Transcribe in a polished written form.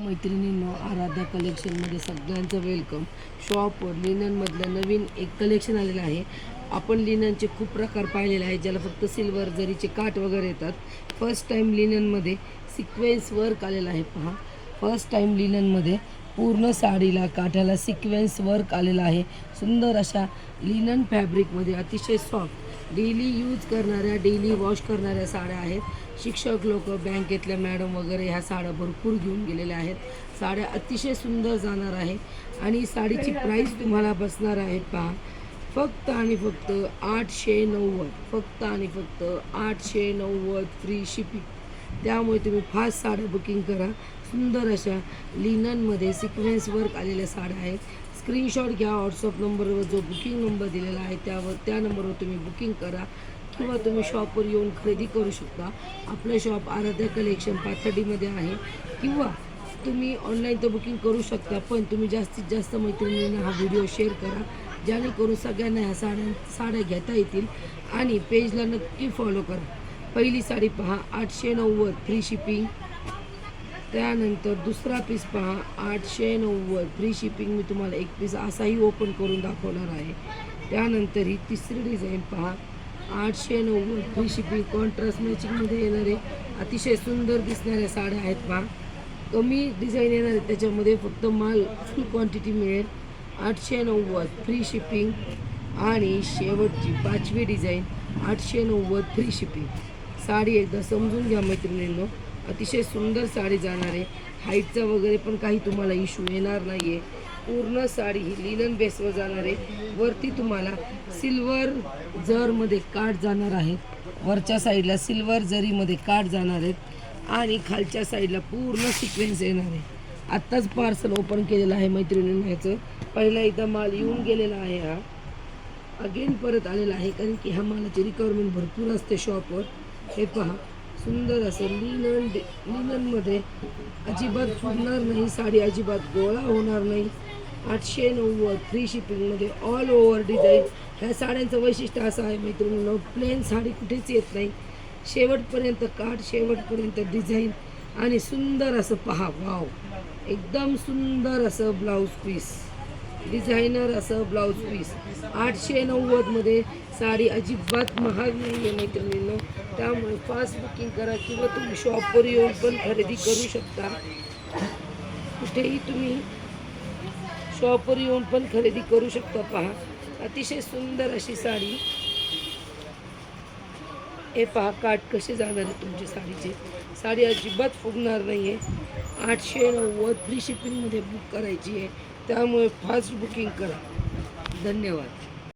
मैत्रिणींनो, आराध्या कलेक्शनमध्ये सगळ्यांचं वेलकम. शॉपवर लिननमधलं नवीन एक कलेक्शन आलेलं आहे. आपण लिननचे खूप प्रकार पाहिलेले आहेत, ज्याला फक्त सिल्वर जरीचे काठ वगैरे येतात. फर्स्ट टाईम लिननमध्ये सिक्वेन्स वर्क आलेलं आहे. पहा, फर्स्ट टाईम लिननमध्ये पूर्ण साडीला काठाला सिक्वेन्स वर्क आलेलं आहे. सुंदर अशा लिनन फॅब्रिकमध्ये अतिशय सॉफ्ट डेली यूज करणाऱ्या, डेली वॉश करणाऱ्या साड्या आहेत. शिक्षक लोक, बँकेतल्या मॅडम वगैरे ह्या साड्या भरपूर घेऊन गेलेल्या आहेत. साड्या अतिशय सुंदर जाणार आहे आणि साडीची प्राईस तुम्हाला बसणार आहे पहा, फक्त आणि फक्त 890. फक्त आणि फक्त 890 फ्री शिपिंग. त्यामुळे तुम्ही फास्ट साड्या बुकिंग करा. सुंदर अशा लिननमध्ये सिक्वेन्स वर्क आलेल्या साड्या आहेत. स्क्रीनशॉट घ्या. व्हॉट्सअप नंबरवर जो बुकिंग नंबर दिलेला आहे त्या नंबरवर तुम्ही बुकिंग करा किंवा तुम्ही शॉपवर येऊन खरेदी करू शकता. आपलं शॉप आराध्या कलेक्शन पाथर्डीमध्ये आहे किंवा तुम्ही ऑनलाईन तर बुकिंग करू शकता, पण तुम्ही जास्तीत जास्त मैत्रिणींना हा व्हिडिओ शेअर करा, जेणेकरून सगळ्यांना ह्या साड्या घेता येतील. आणि पेजला नक्की फॉलो करा. पहिली साडी पहा, 890 फ्री शिपिंग. त्यानंतर दुसरा पीस पहा, 890 फ्री शिपिंग. मी तुम्हाला एक पीस असाही ओपन करून दाखवणार आहे. त्यानंतर ही तिसरी डिझाईन पहा, 890 फ्री शिपिंग. कॉन्ट्रास्ट मॅचिंगमध्ये येणारे अतिशय सुंदर दिसणाऱ्या साड्या आहेत पहा. कमी डिझाईन येणार आहे, त्याच्यामध्ये फक्त माल फुल क्वांटिटी मिळेल. 890 फ्री शिपिंग. आणि शेवटची 5वी डिझाईन 890 फ्री शिपिंग. साडी एकदा समजून घ्या मैत्रिणींनो, अतिशय सुंदर साडी जाणार आहे. हाईटचा वगैरे पण काही तुम्हाला इश्यू येणार नाही आहे. पूर्ण साडी ही लिनन बेसवर जाणार आहे. वरती तुम्हाला सिल्वर जरमध्ये काठ जाणार आहेत. वरच्या साईडला सिल्वर जरीमध्ये काठ जाणार आहेत आणि खालच्या साईडला पूर्ण सिक्वेन्स येणार आहे. आत्ताच पार्सल ओपन केलेलं आहे मैत्रिणींनो. ह्याचं पहिला एकदा माल येऊन गेलेला आहे, हा अगेन परत आलेला आहे, कारण की ह्या मालाची रिक्वायरमेंट भरपूर असते शॉपवर. हे पहा, सुंदर असं लिननमध्ये अजिबात फुटणार नाही साडी, अजिबात गोळा होणार नाही. 890 फ्री शिपिंगमध्ये ऑल ओव्हर डिझाईन. ह्या साड्यांचं वैशिष्ट्य असं आहे मैत्रिणींनो, प्लेन साडी कुठेच येत नाही. शेवटपर्यंत काठ, शेवटपर्यंत डिझाईन आणि सुंदर असं पहा, वाव, एकदम सुंदर असं ब्लाऊज पीस, डिझायनर असं ब्लाऊज पीस. 890मध्ये साडी अजिबात महाग नाही आहे मैत्रिणींनो. त्यामुळे फास्ट बुकिंग करा किंवा तुम्ही शॉपवर येऊन पण खरेदी करू शकता. कुठेही तुम्ही शॉपवर येऊन पण खरेदी करू शकता. पहा, अतिशय सुंदर अशी साडी. हे पहा, काठ कसे जाणार आहे तुमच्या साडीचे. साडी अजिबात फुगणार नाही आहे. 890 फ्री शिपिंगमध्ये बुक करायची आहे, त्यामुळे फास्ट बुकिंग करा. धन्यवाद.